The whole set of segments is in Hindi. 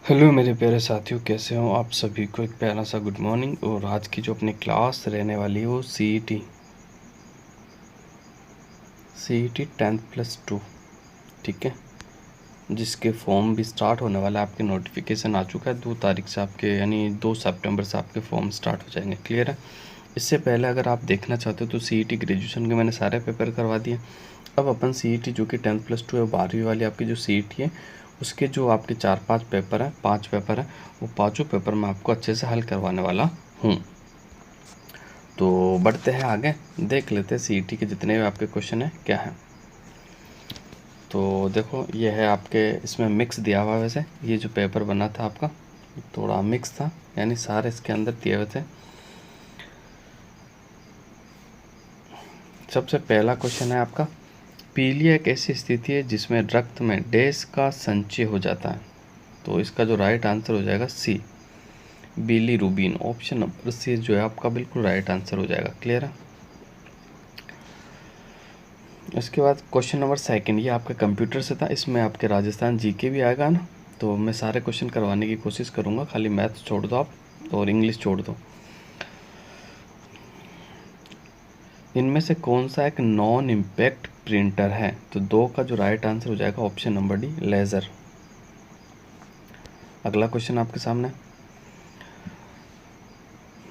हेलो मेरे प्यारे साथियों, कैसे हो आप सभी को एक प्यारा सा गुड मॉर्निंग। और आज की जो अपनी क्लास रहने वाली है वो सीईटी 10+2, ठीक है, जिसके फॉर्म भी स्टार्ट होने वाला है। आपके नोटिफिकेशन आ चुका है 2 तारीख से, आपके यानी 2 सितंबर से आपके फॉर्म स्टार्ट हो जाएंगे। क्लियर है। इससे पहले अगर आप देखना चाहते हो तो सीईटी ग्रेजुएशन के मैंने सारे पेपर करवा दिए। अब अपन सीईटी जो कि 10+2 है, 12वीं वाली आपकी जो सीईटी है, उसके जो आपके 4-5 पेपर हैं, 5 पेपर हैं, वो पाँचों पेपर मैं आपको अच्छे से हल करवाने वाला हूँ। तो बढ़ते हैं आगे, देख लेते हैं सीईटी के जितने भी आपके क्वेश्चन हैं क्या हैं। तो देखो, ये है आपके, इसमें मिक्स दिया हुआ है। वैसे ये जो पेपर बना था आपका थोड़ा मिक्स था, यानी सारे इसके अंदर दिए हुए थे। सबसे पहला क्वेश्चन है आपका, पीलिया एक ऐसी स्थिति है जिसमें रक्त में डैश का संचय हो जाता है। तो इसका जो राइट आंसर हो जाएगा सी, बिलीरुबिन। ऑप्शन नंबर सी जो है आपका बिल्कुल राइट आंसर हो जाएगा। क्लियर है। इसके बाद क्वेश्चन नंबर सेकंड, ये आपके कंप्यूटर से था, इसमें आपके राजस्थान जीके भी आएगा ना। तो मैं सारे क्वेश्चन करवाने की कोशिश करूँगा, खाली मैथ्स छोड़ दो आप और इंग्लिश छोड़ दो। इनमें से कौन सा एक नॉन इम्पैक्ट प्रिंटर है? तो 2 का जो राइट आंसर हो जाएगा ऑप्शन नंबर डी, लेज़र। अगला क्वेश्चन आपके सामने,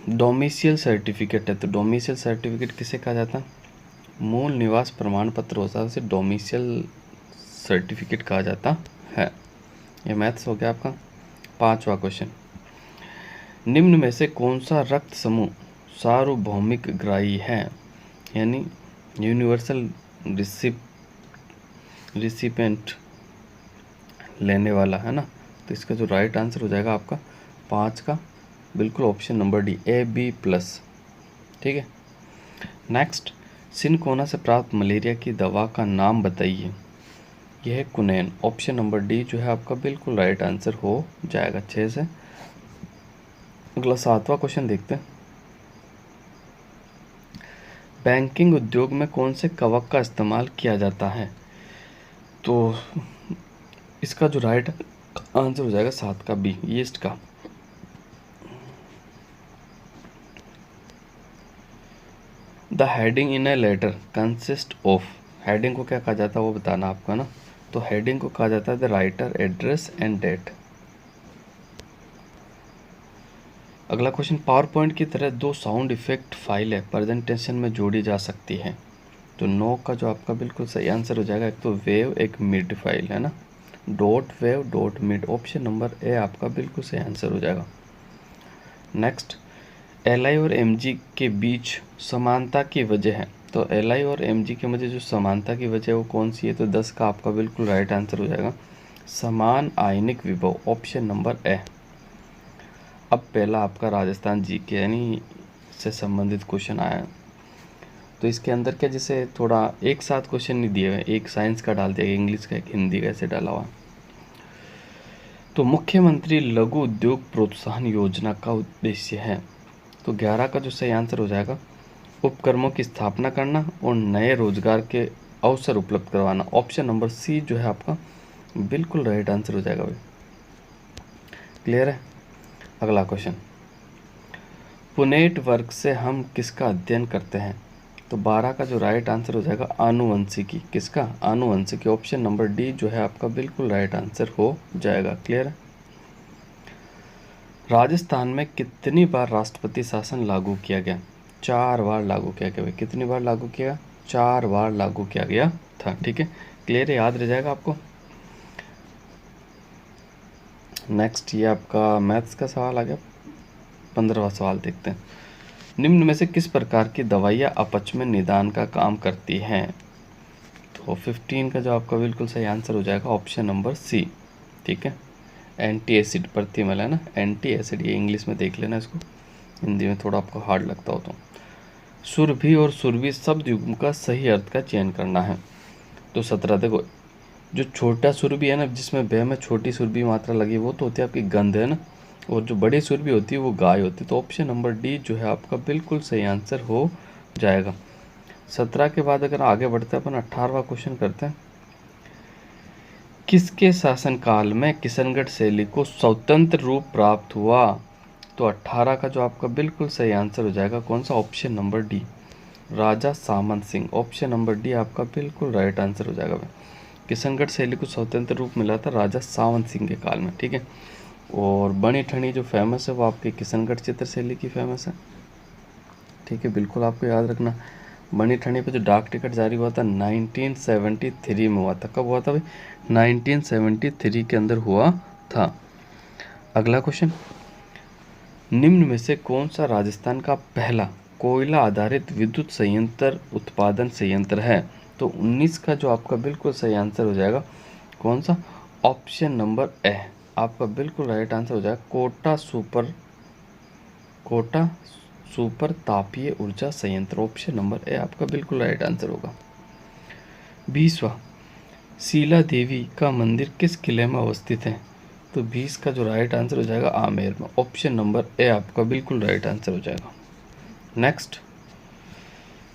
डोमिसियल सर्टिफिकेट है। तो डोमिसियल सर्टिफिकेट किसे कहा जाता है? मूल निवास प्रमाण पत्र होता है, उसे डोमिसियल सर्टिफिकेट कहा जाता है। ये मैथ्स हो गया आपका। 5वां क्वेश्चन, निम्न में से कौन सा रक्त समूह सार्वभौमिक ग्राही है, यानी यूनिवर्सल रिसिपेंट लेने वाला है ना। तो इसका जो राइट आंसर हो जाएगा आपका 5 का बिल्कुल ऑप्शन नंबर डी, AB+। ठीक है। नेक्स्ट, सिनकोना से प्राप्त मलेरिया की दवा का नाम बताइए। यह है कुनैन। ऑप्शन नंबर डी जो है आपका बिल्कुल राइट आंसर हो जाएगा 6 से। अगला 7वां क्वेश्चन देखते हैं, बैंकिंग उद्योग में कौन से कवक का इस्तेमाल किया जाता है? तो इसका जो राइट आंसर हो जाएगा 7 का बी, यीस्ट का। The heading in a letter consist of, heading को क्या कहा जाता है वो बताना आपको ना। तो हेडिंग को कहा जाता है the writer, address and date. अगला क्वेश्चन, पावर पॉइंट की तरह 2 साउंड इफेक्ट फाइलें प्रेजेंटेशन में जोड़ी जा सकती है। तो 9 का जो आपका बिल्कुल सही आंसर हो जाएगा, एक तो वेव, एक मिड फाइल है ना, dot wave dot mid. Option number A आपका बिल्कुल सही आंसर हो जाएगा। नेक्स्ट, एल और एम के बीच समानता की वजह है। तो एल और एम के मध्य जो समानता की वजह है वो कौन सी है? तो 10 का आपका बिल्कुल राइट आंसर हो जाएगा समान आयनिक विभव। Option number A. अब पहला आपका राजस्थान जीके यानी से संबंधित क्वेश्चन आया। तो इसके अंदर क्या, जैसे थोड़ा एक साथ क्वेश्चन नहीं दिए हुए, एक साइंस का डाल दिया, इंग्लिश का, एक हिंदी का, ऐसे डाला हुआ। तो मुख्यमंत्री लघु उद्योग प्रोत्साहन योजना का उद्देश्य है। तो 11 का जो सही आंसर हो जाएगा, उपक्रमों की स्थापना करना और नए रोजगार के अवसर उपलब्ध करवाना। ऑप्शन नंबर सी जो है आपका बिल्कुल राइट आंसर हो जाएगा भाई। क्लियर है। अगला क्वेश्चन, पुनेट वर्ग से हम किसका अध्ययन करते हैं? तो 12 का जो राइट आंसर हो जाएगा आनुवंशिकी। किसका? आनुवंशिकी। ऑप्शन नंबर डी जो है आपका बिल्कुल राइट आंसर हो जाएगा। क्लियर है। राजस्थान में कितनी बार राष्ट्रपति शासन लागू किया गया? 4 बार लागू किया गया। कितनी बार लागू किया? 4 बार लागू किया गया था। ठीक है, क्लियर है, याद रह जाएगा आपको। नेक्स्ट, ये आपका मैथ्स का सवाल आ गया। 15वां सवाल देखते हैं, निम्न में से किस प्रकार की दवाइयाँ अपच में निदान का काम करती हैं? तो 15 का जो आपका बिल्कुल सही आंसर हो जाएगा ऑप्शन नंबर सी। ठीक है, एंटी एसिड प्रतिमल है ना, एंटी एसिड। ये इंग्लिश में देख लेना इसको, हिंदी में थोड़ा आपको हार्ड लगता हो तो। सुरभि और सुरभि शब्द युग्म का सही अर्थ का चयन करना है। तो 17 देखो, जो छोटा सुरभि है ना, जिसमें ब में छोटी सुरभि मात्रा लगी, वो तो होती है आपकी गंध है ना, और जो बड़ी सुरभि होती है वो गाय होती है। तो ऑप्शन नंबर डी जो है आपका बिल्कुल सही आंसर हो जाएगा। 17 के बाद अगर आगे बढ़ते हैं अपन 18वां क्वेश्चन करते हैं, किसके शासनकाल में किशनगढ़ शैली को स्वतंत्र रूप प्राप्त हुआ? तो 18 का जो आपका बिल्कुल सही आंसर हो जाएगा कौन सा? ऑप्शन नंबर डी, राजा सामंत सिंह। ऑप्शन नंबर डी आपका बिल्कुल राइट आंसर हो जाएगा। किशनगढ़ शैली को स्वतंत्र रूप मिला था राजा सावंत सिंह के काल में, ठीक है। और बनी ठनी जो फेमस है वो आपकी किशनगढ़ चित्र शैली की फेमस है, ठीक है, बिल्कुल आपको याद रखना। बनी ठनी पे जो डाक टिकट जारी हुआ था 1973 में हुआ था। कब हुआ था भाई? 1973 के अंदर हुआ था। अगला क्वेश्चन, निम्न में से कौन सा राजस्थान का पहला कोयला आधारित विद्युत संयंत्र उत्पादन संयंत्र है? तो 19 का जो आपका बिल्कुल सही आंसर हो जाएगा कौन सा? ऑप्शन नंबर ए आपका बिल्कुल राइट आंसर हो जाएगा कोटा सुपर तापीय ऊर्जा संयंत्र। ऑप्शन नंबर ए आपका बिल्कुल राइट आंसर होगा। 20वां, शीला देवी का मंदिर किस किले में अवस्थित है? तो 20 का जो राइट आंसर हो जाएगा आमेर में। ऑप्शन नंबर ए आपका बिल्कुल राइट आंसर हो जाएगा। नेक्स्ट,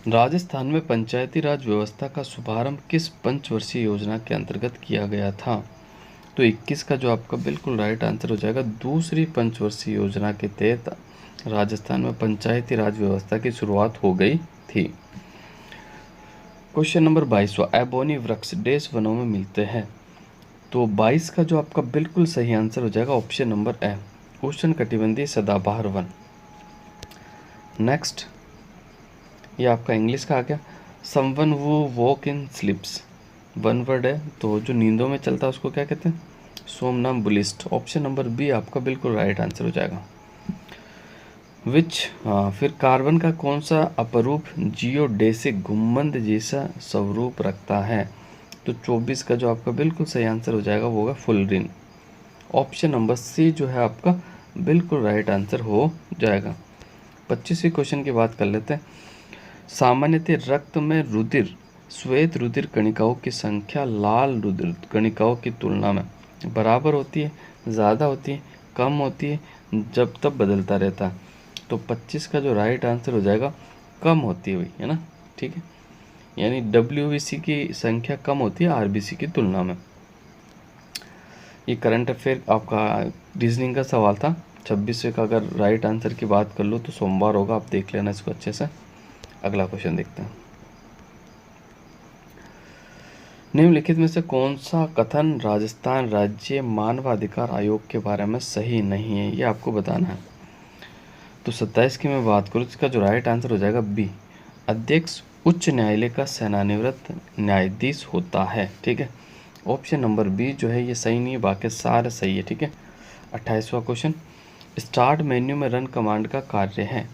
राजस्थान में पंचायती राज व्यवस्था का शुभारंभ किस पंचवर्षीय योजना के अंतर्गत किया गया था? तो 21 का जो आपका बिल्कुल राइट आंसर हो जाएगा दूसरी पंचवर्षीय योजना के तहत राजस्थान में पंचायती राज व्यवस्था की शुरुआत हो गई थी। क्वेश्चन नंबर 22वां, एबोनी वृक्ष देश वनों में मिलते हैं? तो 22 का जो आपका बिल्कुल सही आंसर हो जाएगा ऑप्शन नंबर ए, उष्णकटिबंधीय सदाबहार वन। नेक्स्ट, ये आपका इंग्लिश का आ गया, समवन वो walk in slips, one word है, तो जो नींदों में चलता है उसको क्या कहते हैं? सोमनम्बुलिस्ट। ऑप्शन नंबर बी आपका बिल्कुल राइट आंसर हो जाएगा। फिर कार्बन का कौन सा अपरूप जियोडेसिक गुम्बद जैसा स्वरूप रखता है? तो 24 का जो आपका बिल्कुल सही आंसर हो जाएगा वो होगा फुलरिन। ऑप्शन नंबर सी जो है आपका बिल्कुल राइट आंसर हो जाएगा। 25वें क्वेश्चन की बात कर लेते हैं। सामान्यतः रक्त में रुधिर श्वेत रुधिर कणिकाओं की संख्या लाल रुधिर कणिकाओं की तुलना में बराबर होती है, ज़्यादा होती है, कम होती है, जब तब बदलता रहता है? तो 25 का जो राइट आंसर हो जाएगा कम होती है, है ना, ठीक है, यानी WBC की संख्या कम होती है RBC की तुलना में। ये करंट अफेयर आपका रीजनिंग का सवाल था। 26वें का अगर राइट आंसर की बात कर लो तो सोमवार होगा, आप देख लेना इसको अच्छे से। अगला क्वेश्चन देखते हैं। निम्नलिखित में से कौन सा कथन राजस्थान राज्य मानवाधिकार आयोग के बारे में सही नहीं है? ये आपको बताना है। तो 27 की मैं बात करूँ, इसका जो राइट आंसर हो जाएगा बी, अध्यक्ष उच्च न्यायालय का सेवानिवृत्त न्यायाधीश होता है, ठीक है। ऑप्शन नंबर बी जो है ये सही नहीं है, बाकी सारे सही है, ठीक है। 28वां क्वेश्चन, स्टार्ट मेन्यू में रन कमांड का कार्य है?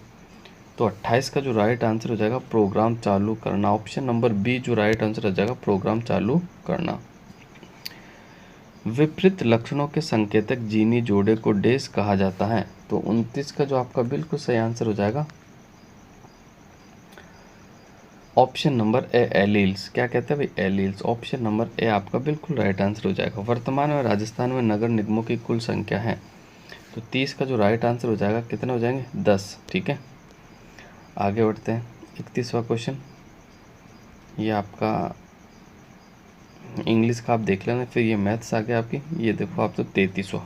तो 28 का जो राइट आंसर हो जाएगा प्रोग्राम चालू करना। ऑप्शन नंबर बी जो राइट आंसर हो जाएगा प्रोग्राम चालू करना। विपरीत लक्षणों के संकेतक जीनी जोड़े को डैश कहा जाता है? तो 29 का जो आपका बिल्कुल सही आंसर हो जाएगा ऑप्शन नंबर ए, एलील्स। क्या कहते हैं भाई? एलील्स। ऑप्शन नंबर ए आपका बिल्कुल राइट आंसर हो जाएगा। वर्तमान में राजस्थान में नगर निगमों की कुल संख्या है? तो 30 का जो राइट आंसर हो जाएगा कितने हो जाएंगे? 10, ठीक है। आगे बढ़ते हैं। 31वां क्वेश्चन, ये आपका इंग्लिश का आप देख लेना, फिर ये मैथ्स आ गया आपकी, ये देखो आप तो 33वां।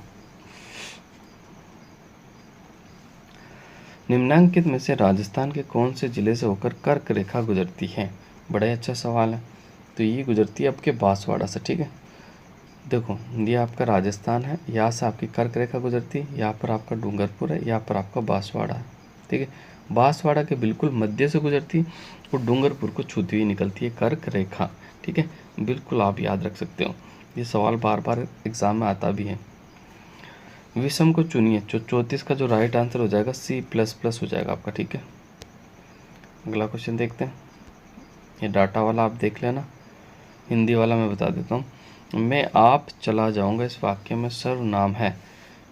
निम्नांकित में से राजस्थान के कौन से जिले से होकर कर्क रेखा गुजरती है? बड़ा ही अच्छा सवाल है। तो ये गुजरती है आपके बांसवाड़ा से, ठीक है। देखो ये आपका राजस्थान है, यहाँ से आपकी कर्क रेखा गुजरती है, यहाँ पर आपका डूंगरपुर है, यहाँ पर आपका बांसवाड़ा है, ठीक है। बांसवाड़ा के बिल्कुल मध्य से गुजरती है और डूंगरपुर को छूती हुई निकलती है कर्क रेखा, ठीक है। बिल्कुल आप याद रख सकते हो, ये सवाल बार बार एग्जाम में आता भी है। विषम को चुनिए। 34 का जो राइट आंसर हो जाएगा C++ हो जाएगा आपका, ठीक है। अगला क्वेश्चन देखते हैं। ये डाटा वाला आप देख लेना, हिंदी वाला मैं बता देता हूँ। मैं आप चला जाऊँगा इस वाक्य में सर्वनाम है।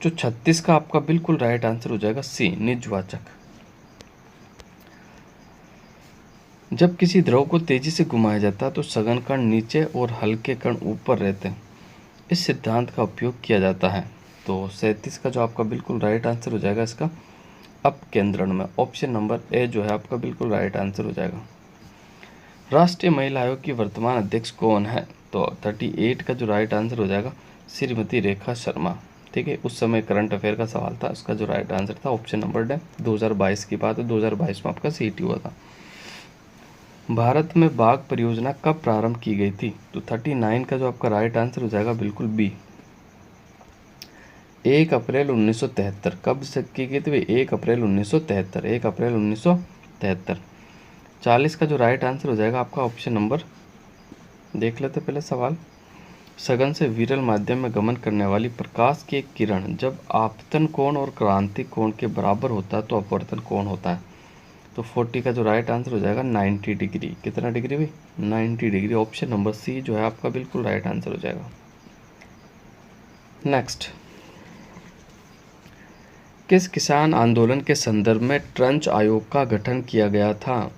जो 36 का आपका बिल्कुल राइट आंसर हो जाएगा C, निजवाचक। जब किसी द्रव को तेजी से घुमाया जाता है तो सघन कण नीचे और हल्के कण ऊपर रहते हैं, इस सिद्धांत का उपयोग किया जाता है। तो 37 का जो आपका बिल्कुल राइट आंसर हो जाएगा इसका अपकेंद्रण में। ऑप्शन नंबर ए जो है आपका बिल्कुल राइट आंसर हो जाएगा। राष्ट्रीय महिला आयोग की वर्तमान अध्यक्ष कौन है? तो 38 का जो राइट आंसर हो जाएगा श्रीमती रेखा शर्मा। ठीक है, उस समय करंट अफेयर का सवाल था, उसका जो राइट आंसर था ऑप्शन नंबर डी। 2022 की बात है, 2022 में आपका सीईटी हुआ था। भारत में बाघ परियोजना कब प्रारंभ की गई थी? तो 39 का जो आपका राइट आंसर हो जाएगा बिल्कुल बी, 1 अप्रैल 1973। कब से की गई थी? 1 अप्रैल 1973, 1 अप्रैल 1973। 40 का जो राइट आंसर हो जाएगा आपका ऑप्शन नंबर, देख लेते पहले सवाल। सघन से विरल माध्यम में गमन करने वाली प्रकाश की एक किरण जब आपतन कोण और क्रांति कोण के बराबर होता है तो अपवर्तन कोण होता है। तो 40 का जो राइट आंसर हो जाएगा 90 डिग्री। कितना डिग्री भी? 90 डिग्री। ऑप्शन नंबर सी जो है आपका बिल्कुल राइट आंसर हो जाएगा। नेक्स्ट, किस किसान आंदोलन के संदर्भ में ट्रंच आयोग का गठन किया गया था?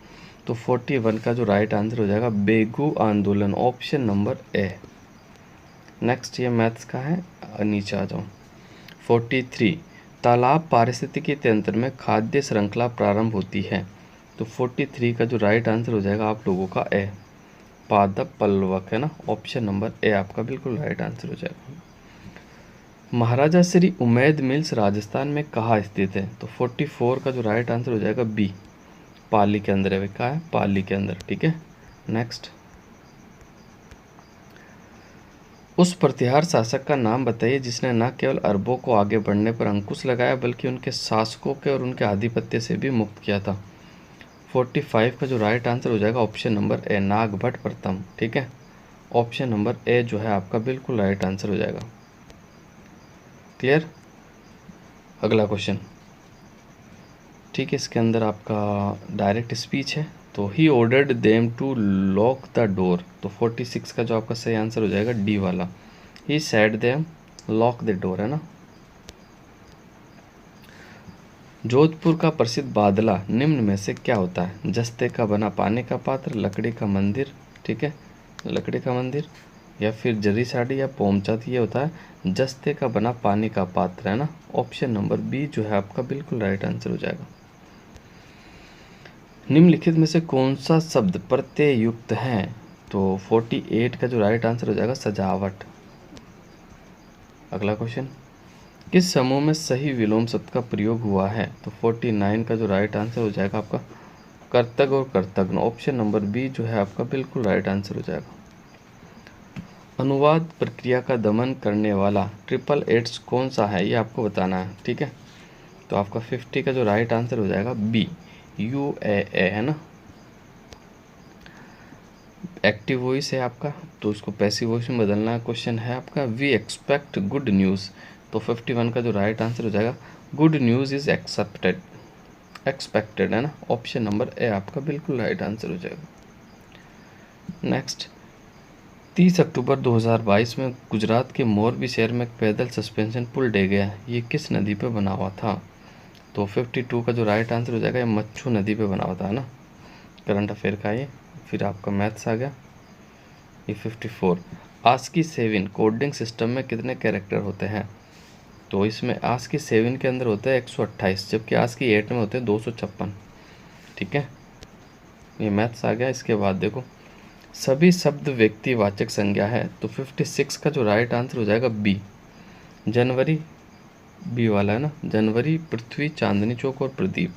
तो 41 का जो राइट आंसर हो जाएगा बेगू आंदोलन, ऑप्शन नंबर ए। नेक्स्ट, ये मैथ्स का है, नीचे आ जाओ। 43, तालाब पारिस्थितिकी तंत्र में खाद्य श्रृंखला प्रारंभ होती है। तो 43 का जो राइट आंसर हो जाएगा आप लोगों का ए, पादप पल्लवक, है ना, ऑप्शन नंबर ए आपका बिल्कुल राइट आंसर हो जाएगा। महाराजा श्री उमैद मिल्स राजस्थान में कहाँ स्थित है? तो 44 का जो राइट आंसर हो जाएगा बी, पाली के अंदर है। कहाँ है? पाली के अंदर। ठीक है, नेक्स्ट, उस प्रतिहार शासक का नाम बताइए जिसने न केवल अरबों को आगे बढ़ने पर अंकुश लगाया बल्कि उनके शासकों के और उनके आधिपत्य से भी मुक्त किया था। 45 का जो राइट आंसर हो जाएगा ऑप्शन नंबर ए, नागभट्ट प्रथम। ठीक है, ऑप्शन नंबर ए जो है आपका बिल्कुल राइट आंसर हो जाएगा। क्लियर? अगला क्वेश्चन, ठीक है, इसके अंदर आपका डायरेक्ट स्पीच है। तो he ordered them to lock the door. तो 46 का जो आपका सही आंसर हो जाएगा डी वाला, he said them lock the door, है ना। जोधपुर का प्रसिद्ध बादला निम्न में से क्या होता है? जस्ते का बना पानी का पात्र, लकड़ी का मंदिर, ठीक है, लकड़ी का मंदिर, या फिर जरी साड़ी या पोमचात। ये होता है जस्ते का बना पानी का पात्र, है ना, ऑप्शन नंबर बी जो है आपका बिल्कुल राइट आंसर हो जाएगा। निम्नलिखित में से कौन सा शब्द प्रत्यय युक्त है? तो 48 का जो राइट आंसर हो जाएगा सजावट। अगला क्वेश्चन, किस समूह में सही विलोम शब्द का प्रयोग हुआ है? तो 49 का जो राइट आंसर हो जाएगा आपका कर्तक और कर्तज्ञ, ऑप्शन नंबर बी जो है आपका बिल्कुल राइट आंसर हो जाएगा। अनुवाद प्रक्रिया का दमन करने वाला ट्रिपल एट्स कौन सा है? ये आपको बताना है। ठीक है, तो आपका 50 का जो राइट आंसर हो जाएगा बी, UAA, है ना। एक्टिव वॉइस है आपका, तो उसको पैसिव वॉइस में बदलना। क्वेश्चन है आपका वी एक्सपेक्ट गुड न्यूज़। तो 51 का जो राइट आंसर हो जाएगा गुड न्यूज़ इज एक्सपेक्टेड, है ना, ऑप्शन नंबर ए आपका बिल्कुल राइट आंसर हो जाएगा। नेक्स्ट, 30 अक्टूबर 2022 में गुजरात के मोरबी शहर में एक पैदल सस्पेंशन पुल डे गया। ये किस नदी पे बना हुआ था? तो 52 का जो राइट आंसर हो जाएगा ये मच्छू नदी पे बना हुआ था, है ना, करंट अफेयर का ये। फिर आपका मैथ्स आ गया, ये 54। ASCII 7 कोडिंग सिस्टम में कितने कैरेक्टर होते हैं? तो इसमें ASCII 7 के अंदर होता है 128, जबकि ASCII 8 में होते हैं 256। ठीक है, ये मैथ्स आ गया। इसके बाद देखो, सभी शब्द व्यक्तिवाचक संज्ञा है। तो 56 का जो राइट आंसर हो जाएगा बी, जनवरी, बी वाला, है ना, जनवरी, पृथ्वी, चांदनी चौक और प्रदीप।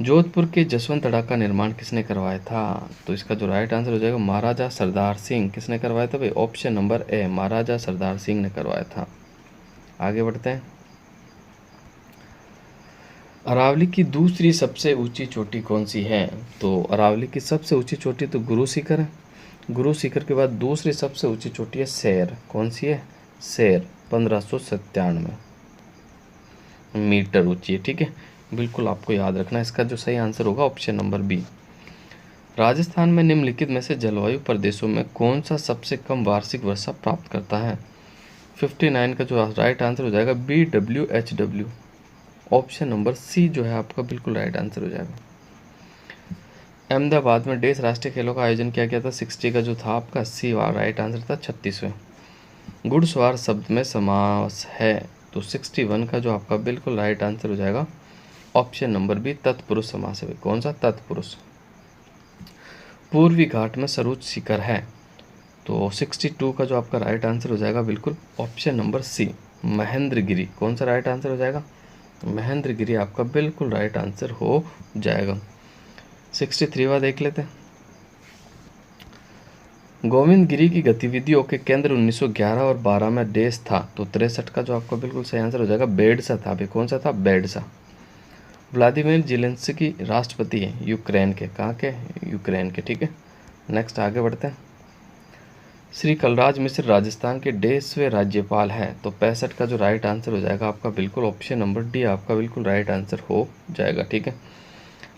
जोधपुर के जसवंतड़ा का निर्माण किसने करवाया था? तो इसका जो राइट आंसर हो जाएगा महाराजा सरदार सिंह। किसने करवाया था भाई? ऑप्शन नंबर ए, महाराजा सरदार सिंह ने करवाया था। आगे बढ़ते हैं, अरावली की दूसरी सबसे ऊंची चोटी कौन सी है? तो अरावली की सबसे ऊंची चोटी तो गुरु शिखर है। गुरु शिखर के बाद दूसरी सबसे ऊंची चोटी है शेर। कौन सी है? शेर, 1597 मीटर ऊंची है। ठीक है, बिल्कुल आपको याद रखना। इसका जो सही आंसर होगा ऑप्शन नंबर बी। राजस्थान में निम्नलिखित में से जलवायु प्रदेशों में कौन सा सबसे कम वार्षिक वर्षा प्राप्त करता है? 59 का जो राइट आंसर हो जाएगा BWHW, ऑप्शन नंबर सी जो है आपका बिल्कुल राइट आंसर हो जाएगा। अहमदाबाद में देश राष्ट्रीय खेलों का आयोजन किया गया था। 60 का जो था आपका सी राइट आंसर था 36वें। घुड़सवार शब्द में समास है। तो 61 का जो आपका बिल्कुल राइट आंसर हो जाएगा ऑप्शन नंबर बी, तत्पुरुष समास है। कौन सा? तत्पुरुष। पूर्वी घाट में सर्वोच्च शिखर है? तो 62 का जो आपका राइट आंसर हो जाएगा बिल्कुल ऑप्शन नंबर सी, महेंद्रगिरी। कौन सा राइट आंसर हो जाएगा? महेंद्रगिरी आपका बिल्कुल राइट आंसर हो जाएगा। 63वां देख लेते हैं। गोविंद गिरी की गतिविधियों के केंद्र 1911 और 12 में देश था? तो 63 का जो आपका बिल्कुल सही आंसर हो जाएगा बेडसा था। अभी कौन सा था? बेडसा। व्लादिमीर जेलेंस्की राष्ट्रपति हैं यूक्रेन के। कहाँ के? यूक्रेन के। ठीक है, नेक्स्ट आगे बढ़ते हैं। श्री कलराज मिश्र राजस्थान के डेढ़सवें राज्यपाल हैं? तो 65 का जो राइट आंसर हो जाएगा आपका बिल्कुल ऑप्शन नंबर डी आपका बिल्कुल राइट आंसर हो जाएगा। ठीक है,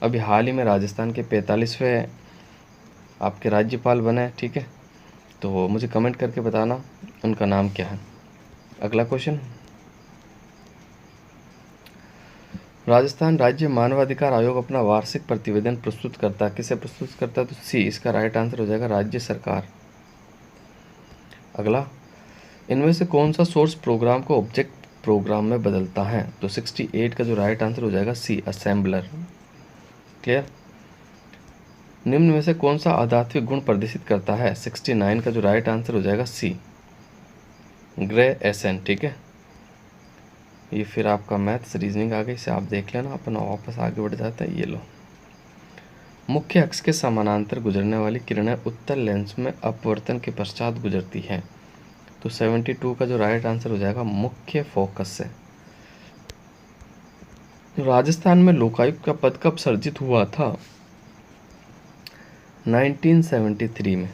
अभी हाल ही में राजस्थान के 45वें आपके राज्यपाल बने। ठीक है, तो मुझे कमेंट करके बताना उनका नाम क्या है। अगला क्वेश्चन, राजस्थान राज्य मानवाधिकार आयोग अपना वार्षिक प्रतिवेदन प्रस्तुत करता है? किसे प्रस्तुत करता है? तो सी, इसका राइट आंसर हो जाएगा राज्य सरकार। अगला, इनमें से कौन सा सोर्स प्रोग्राम को ऑब्जेक्ट प्रोग्राम में बदलता है? तो 68 का जो राइट आंसर हो जाएगा सी, असेंबलर। क्लियर। निम्न में से कौन सा आध्यात्मिक गुण प्रदर्शित करता है? 69 का जो राइट आंसर हो जाएगा सी, ग्रे एसन। ठीक है, ये फिर आपका मैथ्स रीजनिंग आ गई, इसे आप देख लेना। अपन वापस आगे बढ़ जाता है। ये लो, मुख्य अक्ष के समानांतर गुजरने वाली किरणें उत्तल लेंस में अपवर्तन के पश्चात गुजरती हैं? तो 72 का जो राइट आंसर हो जाएगा मुख्य फोकस से। राजस्थान में लोकायुक्त का पद कब सर्जित हुआ था? 1973 में।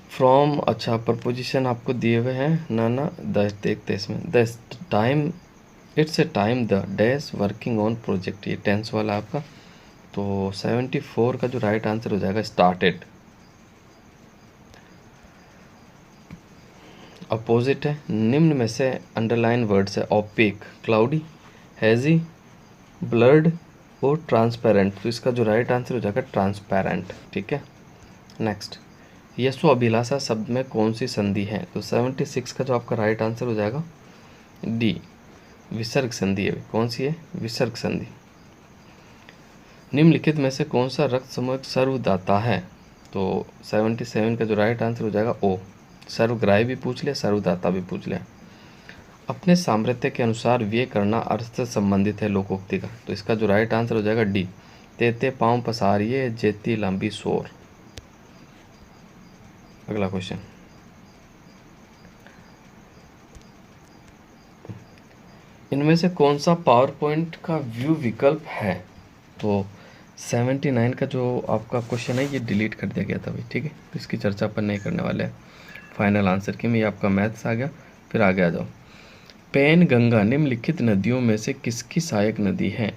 फ्रॉम, अच्छा प्रपोजिशन आपको दिए हुए हैं ना देखते इसमें। The time, it's a time the dash working on project, ये टेंस वाला आपका। तो 74 का जो राइट आंसर हो जाएगा स्टार्टेड। अपोजिट है, निम्न में से अंडरलाइन वर्ड्स है ओपेक, क्लाउडी, हैजी, ब्लर्ड और ट्रांसपेरेंट। तो इसका जो राइट आंसर हो जाएगा ट्रांसपेरेंट। ठीक है, नेक्स्ट, यशो अभिलाषा शब्द में कौन सी संधि है? तो 76 का जो आपका राइट आंसर हो जाएगा डी, विसर्ग संधि है। कौन सी है? विसर्ग संधि। निम्नलिखित में से कौन सा रक्त समूह सर्वदाता है? तो 77 का जो राइट आंसर हो जाएगा ओ, सर्वग्राही भी पूछ लिया, सर्वदाता भी पूछ लिया। अपने सामर्थ्य के अनुसार व्यय करना अर्थ से संबंधित है लोकोक्ति का? तो इसका जो राइट आंसर हो जाएगा डी, तेते पाँव पसारिए जेती लंबी सोर। अगला क्वेश्चन, इनमें से कौन सा पावर पॉइंट का व्यू विकल्प है? तो 79 का जो आपका क्वेश्चन है ये डिलीट कर दिया गया था भाई। ठीक है, तो इसकी चर्चा अपन नहीं करने वाले हैं फाइनल आंसर की में। ये आपका मैथ्स आ गया। फिर आगे आ जाओ। पेन गंगा निम्नलिखित नदियों में से किसकी सहायक नदी है?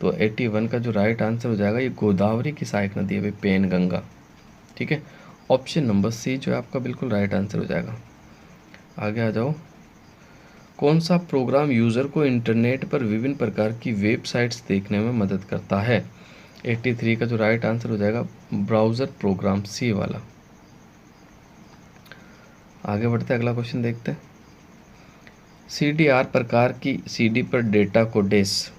तो 81 का जो राइट आंसर हो जाएगा ये गोदावरी की सहायक नदी है भाई, पेन गंगा। ठीक है, ऑप्शन नंबर सी जो है आपका बिल्कुल राइट आंसर हो जाएगा। आगे आ जाओ। कौन सा प्रोग्राम यूज़र को इंटरनेट पर विभिन्न प्रकार की वेबसाइट्स देखने में मदद करता है? 83 का जो राइट आंसर हो जाएगा ब्राउज़र प्रोग्राम, सी वाला। आगे बढ़ते अगला क्वेश्चन देखते हैं। CDR प्रकार की CD पर डेटा को डेस।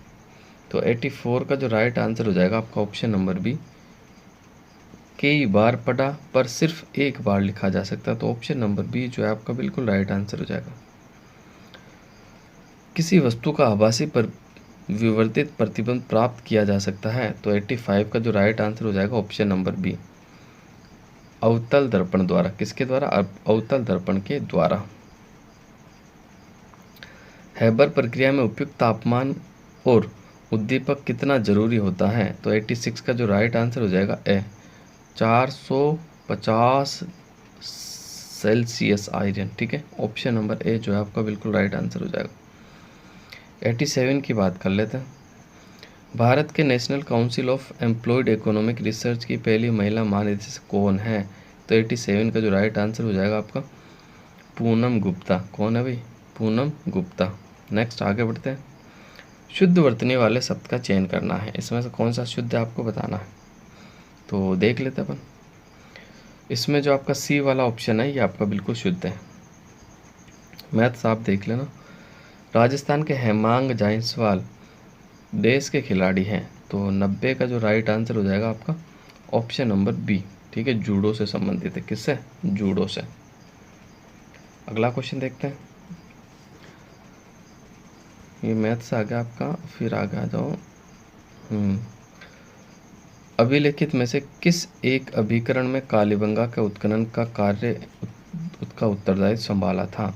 तो 84 का जो राइट आंसर हो जाएगा आपका ऑप्शन नंबर बी, कई बार पढ़ा पर सिर्फ एक बार लिखा जा सकता है। तो ऑप्शन नंबर बी जो है आपका बिल्कुल राइट आंसर हो जाएगा। किसी वस्तु का आभासी पर विवर्तित प्रतिबिंब प्राप्त किया जा सकता है? तो 85 का जो राइट आंसर हो जाएगा ऑप्शन नंबर बी, अवतल दर्पण द्वारा। किसके द्वारा? अवतल दर्पण के द्वारा। हैबर प्रक्रिया में उपयुक्त तापमान और उद्दीपक कितना जरूरी होता है? तो 86 का जो राइट आंसर हो जाएगा ए, 450 सेल्सियस आयरन। ठीक है, ऑप्शन नंबर ए जो है आपका बिल्कुल राइट आंसर हो जाएगा। 87 की बात कर लेते हैं। भारत के national council of employed economic research की पहली महिला महानिदेशक कौन है? तो 87 का जो राइट आंसर हो जाएगा आपका पूनम गुप्ता। कौन है भाई? पूनम गुप्ता। नेक्स्ट आगे बढ़ते हैं। शुद्ध वर्तनी वाले शब्द का चयन करना है, इसमें से कौन सा शुद्ध है आपको बताना है। तो देख लेते हैं अपन। इसमें जो आपका सी वाला ऑप्शन है ये आपका बिल्कुल शुद्ध है। मैथ्स आप देख लेना। राजस्थान के हेमांग जायसवाल देश के खिलाड़ी हैं? तो 90 का जो राइट आंसर हो जाएगा आपका ऑप्शन नंबर बी। ठीक है, जूडो से संबंधित है। किससे? जूडो से। अगला क्वेश्चन देखते हैं। ये मैथ्स आ गया आपका, फिर आगे आ जाओ। अभिलिखित में से किस एक अभिकरण में कालीबंगा के उत्खनन का कार्य का उत्तरदायित्व संभाला था?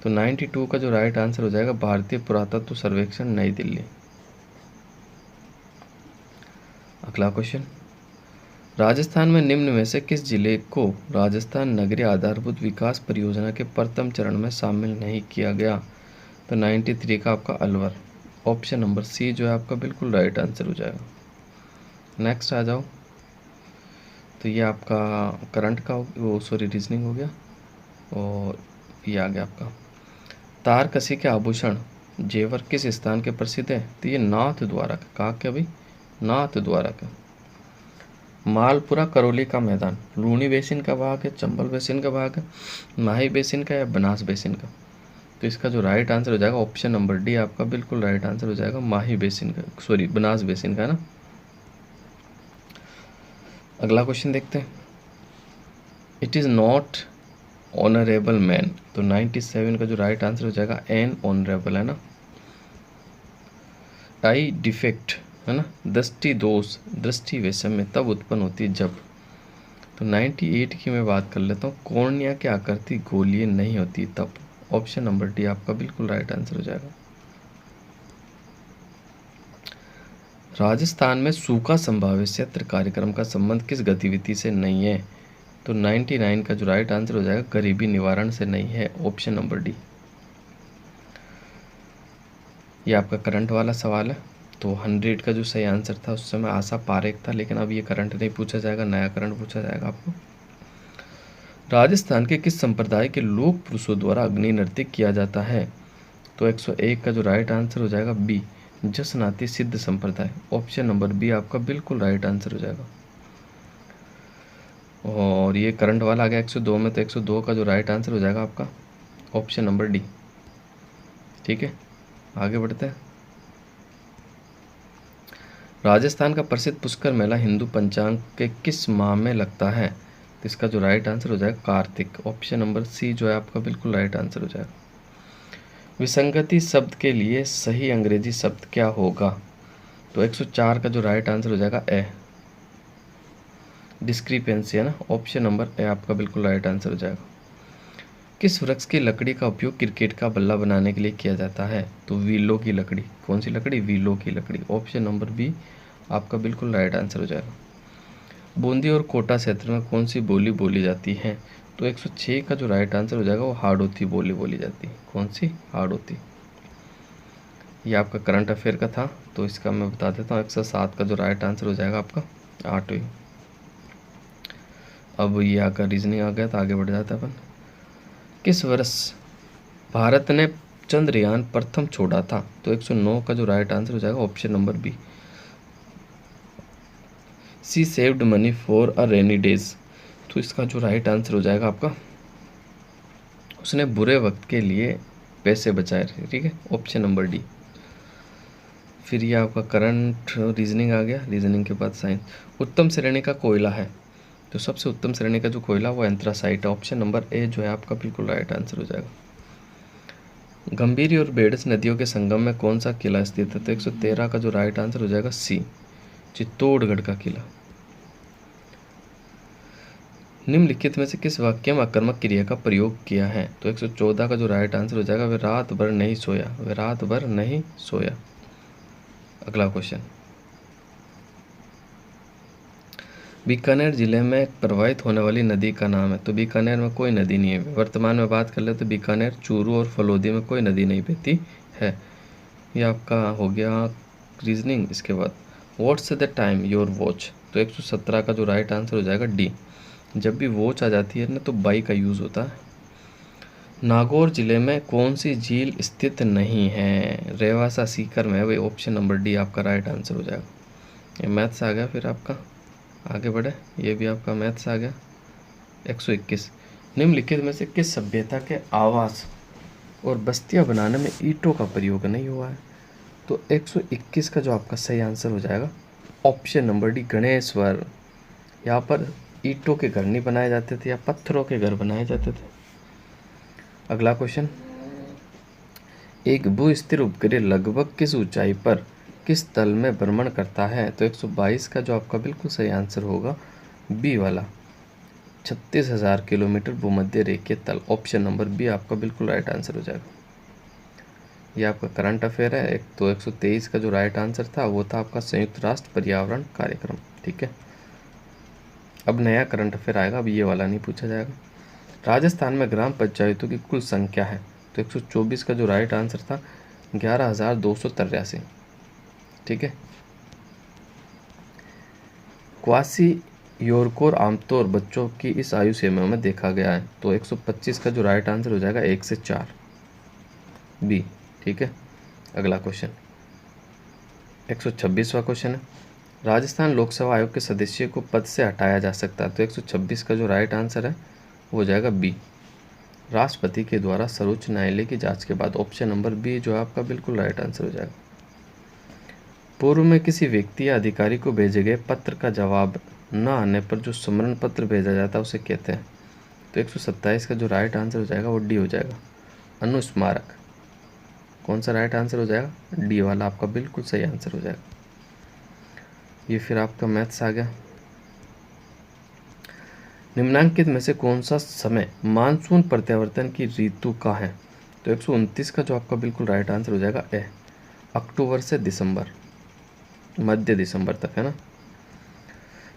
तो 92 का जो राइट आंसर हो जाएगा भारतीय पुरातत्व सर्वेक्षण, नई दिल्ली। अगला क्वेश्चन, राजस्थान में निम्न में से किस जिले को राजस्थान नगरीय आधारभूत विकास परियोजना के प्रथम चरण में शामिल नहीं किया गया? तो 93 का आपका अलवर, ऑप्शन नंबर सी जो है आपका बिल्कुल राइट आंसर हो जाएगा। नेक्स्ट आ जाओ। तो ये आपका करंट का रीजनिंग हो गया, और ये आ गया आपका तारकसी के आभूषण जेवर किस स्थान के प्रसिद्ध है? तो ये नाथ द्वारा का। कहा क्या भाई? नाथ द्वारा का। मालपुरा करौली का मैदान लूणी बेसिन का भाग है, चंबल बेसिन का भाग है, माही बेसिन का या बनास बेसिन का? तो इसका जो राइट आंसर हो जाएगा ऑप्शन नंबर डी आपका बिल्कुल राइट आंसर हो जाएगा, माही बेसिन का, बनास बेसिन का ना। अगला क्वेश्चन देखते हैं। It is not honourable man, तो 97 का जो राइट आंसर हो जाएगा एन ऑनरेबल है ना। आई डिफेक्ट है ना, दृष्टि दोष, दृष्टि वैषम्य तब उत्पन्न होती है जब। तो 98 की मैं बात कर लेता हूँ, कॉर्निया की आकृति गोलीय नहीं होती तब। ऑप्शन नंबर डी आपका बिल्कुल राइट आंसर हो जाएगा। राजस्थान में सूखा संभाव्य क्षेत्र कार्यक्रम का संबंध किस गतिविधि से नहीं है? तो 99 का जो राइट आंसर हो जाएगा गरीबी निवारण से नहीं है, ऑप्शन नंबर डी। ये आपका करंट वाला सवाल है। तो 100 का जो सही आंसर था उस समय आशा पारेख था, लेकिन अब ये करंट नहीं पूछा जाएगा, नया करंट पूछा जाएगा आपको। राजस्थान के किस संप्रदाय के लोक पुरुषों द्वारा अग्नि नृत्य किया जाता है? तो 101 का जो राइट आंसर हो जाएगा बी, जसनाती सिद्ध संप्रदाय, ऑप्शन नंबर बी आपका बिल्कुल राइट आंसर हो जाएगा। और ये करंट वाला आ गया 102 में, तो 102 का जो राइट आंसर हो जाएगा आपका ऑप्शन नंबर डी। ठीक है, आगे बढ़ते हैं। राजस्थान का प्रसिद्ध पुष्कर मेला हिंदू पंचांग के किस माह में लगता है? तो इसका जो राइट आंसर हो जाएगा कार्तिक, ऑप्शन नंबर सी जो है आपका बिल्कुल राइट आंसर हो जाएगा। विसंगति शब्द के लिए सही अंग्रेजी शब्द क्या होगा? तो 104 का जो राइट आंसर हो जाएगा ए, डिस्क्रिपेंसी है ना, ऑप्शन नंबर ए आपका बिल्कुल राइट आंसर हो जाएगा। किस वृक्ष की लकड़ी का उपयोग क्रिकेट का बल्ला बनाने के लिए किया जाता है? तो वीलो की लकड़ी। कौन सी लकड़ी? वीलो की लकड़ी, ऑप्शन नंबर बी आपका बिल्कुल राइट आंसर हो जाएगा। बूंदी और कोटा क्षेत्र में कौन सी बोली बोली जाती है? तो 106 का जो राइट आंसर हो जाएगा वो हाड़ौती बोली बोली जाती है। कौन सी? हाड़ौती। ये आपका करंट अफेयर का था, तो इसका मैं बता देता हूँ। 107 का जो राइट आंसर हो जाएगा आपका 8वीं। अब ये आकर रीजनिंग आ गया, तो आगे बढ़ जाता है अपन। किस वर्ष भारत ने चंद्रयान प्रथम छोड़ा था? तो 109 का जो राइट आंसर हो जाएगा option number B, she saved money for a rainy days. तो इसका जो राइट आंसर हो जाएगा आपका, उसने बुरे वक्त के लिए पैसे बचाए रहे। ठीक है, ऑप्शन नंबर डी। फिर ये आपका करंट रीजनिंग आ गया, रीजनिंग के बाद साइंस। उत्तम श्रेणी का कोयला है, तो सबसे उत्तम श्रेणी का जो कोयला वो एंथ्रासाइट है, ऑप्शन नंबर ए जो है आपका बिल्कुल राइट आंसर हो जाएगा। गंभीरी और बेडस नदियों के संगम में कौन सा किला स्थित है? तो 113 का जो राइट आंसर हो जाएगा सी, चित्तौड़गढ़ का किला। निम्नलिखित में से किस वाक्य में आक्रामक क्रिया का प्रयोग किया है? तो 114 का जो राइट आंसर हो जाएगा वे रात भर नहीं सोया, वे रात भर नहीं सोया। अगला क्वेश्चन, बीकानेर जिले में प्रवाहित होने वाली नदी का नाम है? तो बीकानेर में कोई नदी नहीं है। वर्तमान में बात कर ले तो बीकानेर, चूरू और फलोदी में कोई नदी नहीं बहती है। ये आपका हो गया रीजनिंग। इसके बाद what's the time your watch? तो 117 का जो राइट आंसर हो जाएगा डी, जब भी वॉच आ जाती है ना तो बाई का यूज़ होता है। नागौर जिले में कौन सी झील स्थित नहीं है? रेवासा सीकर में है, वही ऑप्शन नंबर डी आपका राइट आंसर हो जाएगा। ये मैथ्स आ गया। फिर आपका आगे बढ़े, ये भी आपका मैथ्स आ गया। 121, निम्नलिखित में से किस सभ्यता के आवास और बस्तियां बनाने में ईंटों का प्रयोग नहीं हुआ है? तो तो 121 का जो आपका सही आंसर हो जाएगा ऑप्शन नंबर डी, गणेश्वर। यहाँ पर ईंटों के घर नहीं बनाए जाते थे या पत्थरों के घर बनाए जाते थे। अगला क्वेश्चन, एक भू-स्थिर उपग्रह लगभग किस ऊंचाई पर किस तल में भ्रमण करता है? तो 122 का जो आपका बिल्कुल सही आंसर होगा बी वाला, 36,000 किलोमीटर भूमध्य रेखीय तल। ऑप्शन नंबर बी आपका बिल्कुल राइट आंसर हो जाएगा। ये आपका करंट अफेयर है। एक तो 123 का जो राइट आंसर था वो था आपका संयुक्त राष्ट्र पर्यावरण कार्यक्रम। ठीक है, अब नया करंट अफेयर आएगा, अब ये वाला नहीं पूछा जाएगा। राजस्थान में ग्राम पंचायतों की कुल संख्या है? तो 124 का जो राइट आंसर था 11,283। ठीक है, क्वासी योरकोर आमतौर बच्चों की इस आयु सीमा में देखा गया है? तो 125 का जो राइट आंसर हो जाएगा 1 से 4 बी। ठीक है, अगला क्वेश्चन 126वां क्वेश्चन है, राजस्थान लोकसेवा आयोग के सदस्य को पद से हटाया जा सकता है? तो 126 का जो राइट आंसर है वो हो जाएगा बी, राष्ट्रपति के द्वारा सर्वोच्च न्यायालय की जांच के बाद। ऑप्शन नंबर बी जो है आपका बिल्कुल राइट आंसर हो जाएगा। पूर्व में किसी व्यक्ति या अधिकारी को भेजे गए पत्र का जवाब न आने पर जो स्मरण पत्र भेजा जाता है उसे कहते हैं? तो 127 का जो राइट आंसर हो जाएगा वो डी हो जाएगा, अनुस्मारक। कौन सा राइट आंसर हो जाएगा? डी वाला आपका बिल्कुल सही आंसर हो जाएगा। ये फिर आपका मैथ्स आ गया। निम्नांकित में से कौन सा समय मानसून प्रत्यावर्तन की ऋतु का है? तो 129 का जो आपका बिल्कुल राइट आंसर हो जाएगा ए, अक्टूबर से दिसंबर, मध्य दिसंबर तक, है ना।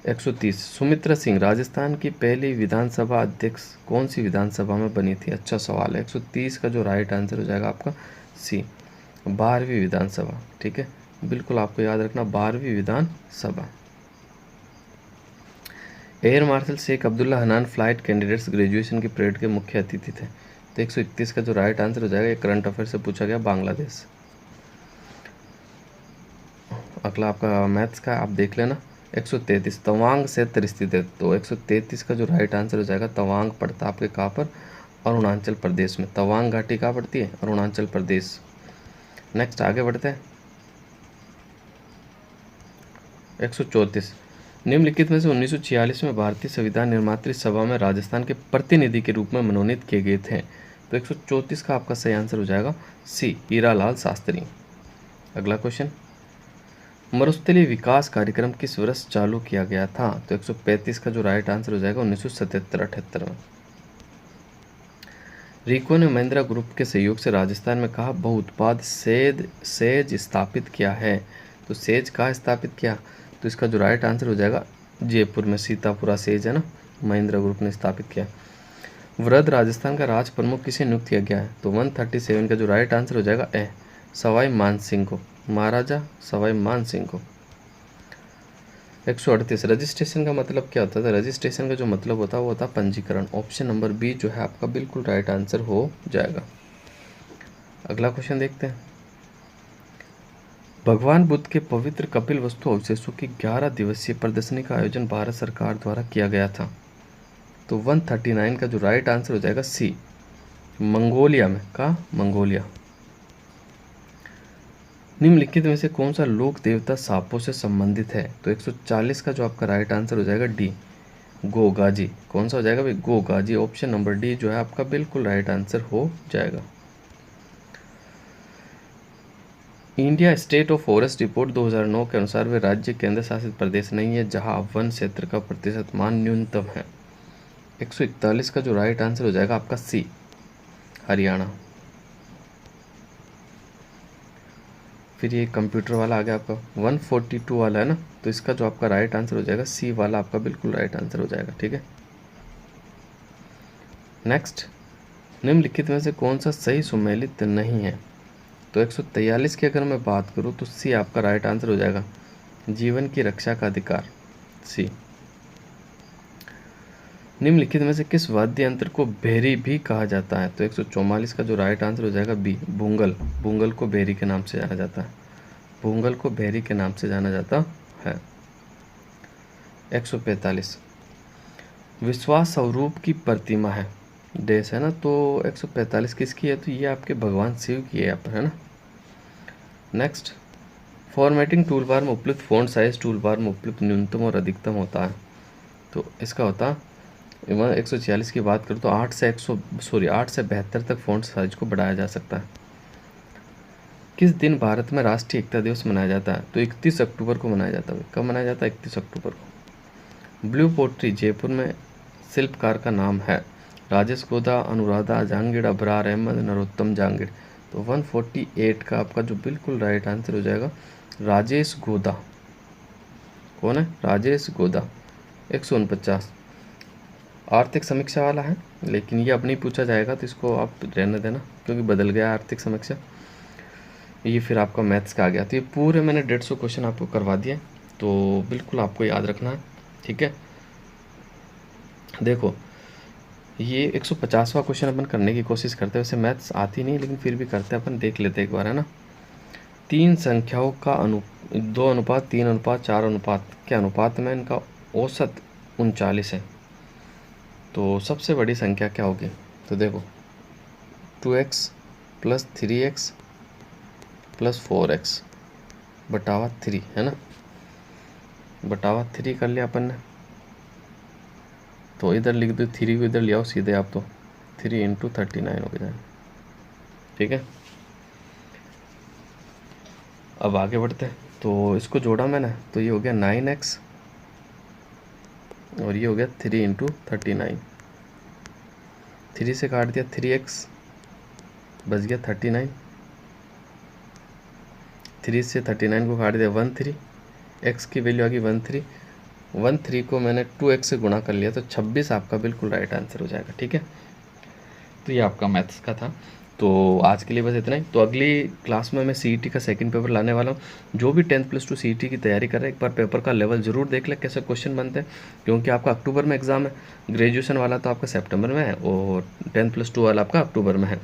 130, सुमित्रा सिंह राजस्थान की पहली विधानसभा अध्यक्ष कौन सी विधानसभा में बनी थी? अच्छा सवाल है। 130 का जो राइट आंसर हो जाएगा आपका सी, 12वीं विधानसभा। ठीक है, बिल्कुल आपको याद रखना, 12वीं विधानसभा। Air marshal Sheikh Abdullah Hannan flight candidates graduation की परेड के मुख्य अतिथि थे? तो 131 का जो राइट आंसर हो जाएगा, ये करंट अफेयर से पूछा गया, बांग्लादेश। अगला आपका मैथ्स का आप देख लेना। 133, तवांग क्षेत्र स्थित है? तो 133 का जो राइट आंसर हो जाएगा, तवांग पड़ता आपके कहाँ पर? अरुणाचल प्रदेश में। तवांग घाटी कहाँ पड़ती है? अरुणाचल प्रदेश। नेक्स्ट आगे बढ़ते हैं। 134, निम्नलिखित में से 1946 में भारतीय संविधान निर्मात्री सभा में राजस्थान के प्रतिनिधि के रूप में मनोनीत किए गए थे? तो 134 का आपका सही आंसर हो जाएगा सी, हीरालाल शास्त्री। अगला क्वेश्चन, मरुस्थलीय विकास कार्यक्रम किस वर्ष चालू किया गया था? तो 135 का जो राइट आंसर हो जाएगा 1977-78 में। रिको ने महिंद्रा ग्रुप के सहयोग से राजस्थान में कहा बहुउत्पाद सेज स्थापित किया है? तो सेज कहाँ स्थापित किया? तो इसका जो राइट आंसर हो जाएगा जयपुर में, सीतापुरा सेज है ना, महिंद्रा ग्रुप ने स्थापित किया। वृद्ध राजस्थान का राज प्रमुख किसे नियुक्त किया गया है? तो 137 का जो राइट आंसर हो जाएगा ए, सवाई मान सिंह को, महाराजा सवाई मान सिंह को। 138, रजिस्ट्रेशन का मतलब क्या होता है? रजिस्ट्रेशन का जो मतलब होता है वो होता है पंजीकरण। ऑप्शन नंबर बी जो है आपका बिल्कुल राइट आंसर हो जाएगा। अगला क्वेश्चन देखते हैं, भगवान बुद्ध के पवित्र कपिल वस्तु अवशेषों की 11 दिवसीय प्रदर्शनी का आयोजन भारत सरकार द्वारा किया गया था? तो 139 का जो राइट आंसर हो जाएगा सी, मंगोलिया में। कहाँ? मंगोलिया। निम्नलिखित में से कौन सा लोक देवता सांपों से संबंधित है? तो 140 का जो आपका राइट आंसर हो जाएगा डी, गोगाजी। कौन सा हो जाएगा भाई? गोगाजी। ऑप्शन नंबर डी जो है आपका बिल्कुल राइट आंसर हो जाएगा। India state of forest report 2009 के अनुसार वे राज्य केंद्र शासित प्रदेश नहीं है जहां वन क्षेत्र का प्रतिशत मान न्यूनतम है? 141 का जो राइट आंसर हो जाएगा आपका सी, हरियाणा। फिर ये कंप्यूटर वाला आ गया आपका 142 वाला है ना, तो इसका जो आपका राइट आंसर हो जाएगा सी वाला आपका बिल्कुल राइट आंसर हो जाएगा। ठीक है, नेक्स्ट, निम्नलिखित में से कौन सा सही सुमेलित नहीं है? तो 143 की अगर मैं बात करूँ तो सी आपका राइट आंसर हो जाएगा, जीवन की रक्षा का अधिकार, सी। निम्नलिखित में से किस वाद्य यंत्र को भेरी भी कहा जाता है? तो 144 का जो राइट आंसर हो जाएगा बी, भूंगल। भूंगल को भेरी के नाम से जाना जाता है, भूंगल को भेरी के नाम से जाना जाता है। 145, विश्वास स्वरूप की प्रतिमा है देश है ना, तो 145 किसकी है? तो ये आपके भगवान शिव की है यहाँ पर, है ना। नेक्स्ट, फॉर्मेटिंग टूल बार में उपलब्ध फ़ॉन्ट साइज़ टूल बार में उपलब्ध न्यूनतम और अधिकतम होता है। तो इसका होता है 146 की बात करूँ तो 8 से 72 तक फ़ॉन्ट साइज को बढ़ाया जा सकता है। किस दिन भारत में राष्ट्रीय एकता दिवस मनाया जाता है? तो 31 अक्टूबर को मनाया जाता है। कब मनाया जाता है? 31 अक्टूबर को। ब्लू पोट्री जयपुर में शिल्पकार का नाम है? राजेश गोदा, अनुराधा जहांगीर, अबरार अहमद, नरोत्तम जहांगीर। तो 148 का आपका जो बिल्कुल राइट आंसर हो जाएगा राजेश गोदा। कौन है? राजेश गोदा। 149 आर्थिक समीक्षा वाला है, लेकिन ये अब नहीं पूछा जाएगा तो इसको आप रहने देना, क्योंकि बदल गया आर्थिक समीक्षा। ये फिर आपका मैथ्स का आ गया। तो ये पूरे मैंने 150 क्वेश्चन आपको करवा दिए, तो बिल्कुल आपको याद रखना है, ठीक है। देखो ये 150वां क्वेश्चन अपन करने की कोशिश करते हैं। वैसे मैथ्स आती नहीं, लेकिन फिर भी करते हैं, अपन देख लेते हैं एक बार, है ना। 3 संख्याओं का 2 अनुपात 3 अनुपात 4 अनुपात के अनुपात में इनका औसत 39 है। तो सबसे बड़ी संख्या क्या होगी? तो देखो 2x plus 3x plus 4x बटावा 3, है ना। बटावा 3 कर लिया अपन ने, तो इधर लिख दो 3 को, इधर ले आओ सीधे आप, तो 3 इंटू 39 हो गया, ठीक है। अब आगे बढ़ते हैं। तो इसको जोड़ा मैंने, तो ये हो गया 9x और ये हो गया 3 इंटू 39। 3 से काट दिया 3x, बच गया 39। 3 से 39 को काट दिया 13, x की वैल्यू आ गई 13। 13 को मैंने 2x से गुणा कर लिया, तो 26 आपका बिल्कुल राइट आंसर हो जाएगा, ठीक है। तो ये आपका मैथ्स का था। तो आज के लिए बस इतना ही। तो अगली क्लास में मैं सीईटी का सेकंड पेपर लाने वाला हूँ। जो भी 10+2 सीईटी की तैयारी कर रहे हैं, एक बार पेपर का लेवल ज़रूर देख ले कैसे क्वेश्चन बनते हैं, क्योंकि आपका अक्टूबर में एग्ज़ाम है। ग्रेजुएशन वाला तो आपका सितंबर में है और 10+2 वाला आपका अक्टूबर में है।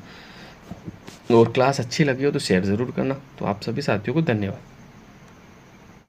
और क्लास अच्छी लगी हो तो शेयर ज़रूर करना। तो आप सभी साथियों को धन्यवाद।